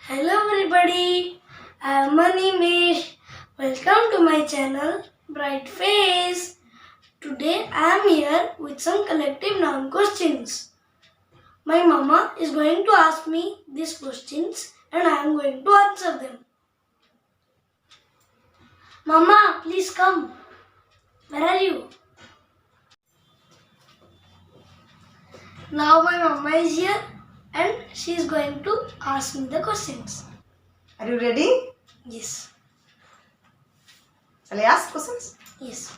Hello everybody, I am Manimesh. Welcome to my channel Bright Face. Today I am here with some collective noun questions. My mama is going to ask me these questions and I am going to answer them. Mama, please come. Where are you? Now my mama is here and she is going to ask me the questions. Are you ready? Yes. Shall I ask questions? Yes.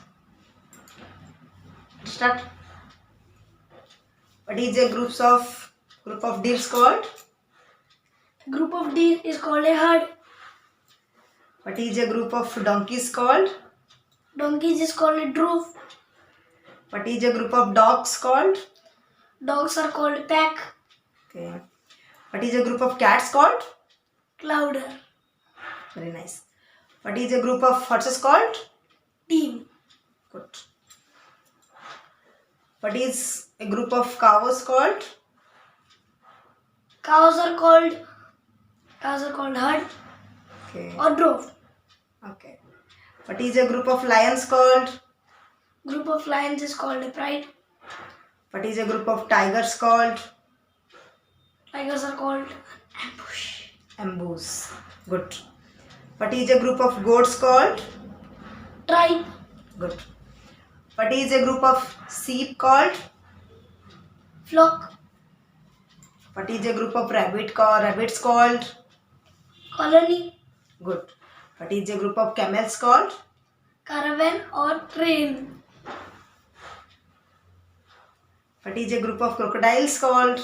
Start. What is a group of deers called? Group of deer is called a herd. What is a group of donkeys called? Donkeys is called a drove. What is a group of dogs called? Dogs are called a pack. Okay. What is a group of cats called? Clouder. Very nice. What is a group of horses called? Team. Good. What is a group of cows called? Cows are called herd Okay. or drove. Okay. What is a group of lions called? Group of lions is called a pride. What is a group of tigers called? Tigers are called ambush. Ambush. Good. What is a group of goats called? Tribe. Good. What is a group of sheep called? Flock. What is a group of rabbits called? Colony. Good. What is a group of camels called? Caravan or train. What is a group of crocodiles called?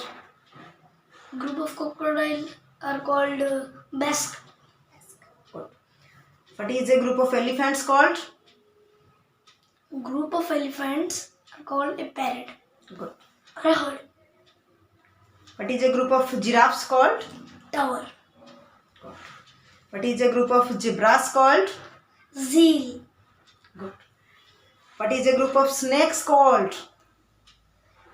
Group of crocodile are called basque. Good. What is a group of elephants called? Group of elephants are called a parrot Good. or a herd. What is a group of giraffes called? Tower. Good. What is a group of zebras called? Zeal. Good. What is a group of snakes called?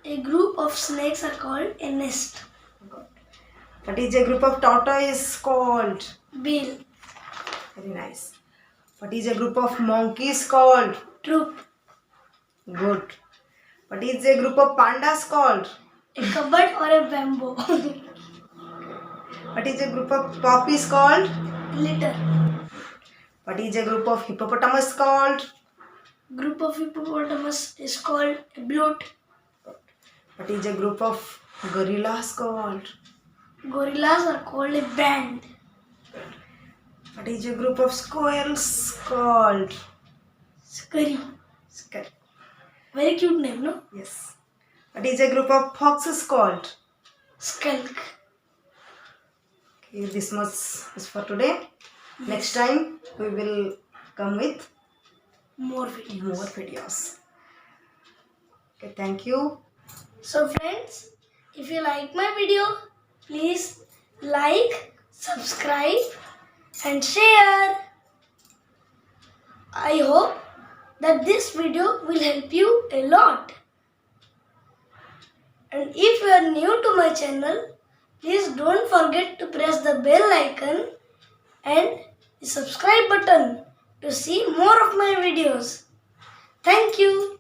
A group of snakes are called a nest. Good. What is a group of tortoise called? Bill. Very nice. What is a group of monkeys called? Troop. Good. What is a group of pandas called? A cupboard or a bamboo. What is a group of puppies called? Litter. What is a group of hippopotamus called? Group of hippopotamus is called a bloat. What is a group of gorillas called? Gorillas are called a band. What is a group of squirrels called? Scurry. Scurry. Very cute name, no? Yes. What is a group of foxes called? Skulk. Okay, this much is for today. Next time we will come with More videos. more videos. Okay, thank you. So friends, if you like my video, please like, subscribe and share. I hope that this video will help you a lot. And if you are new to my channel, please don't forget to press the bell icon and the subscribe button to see more of my videos. Thank you.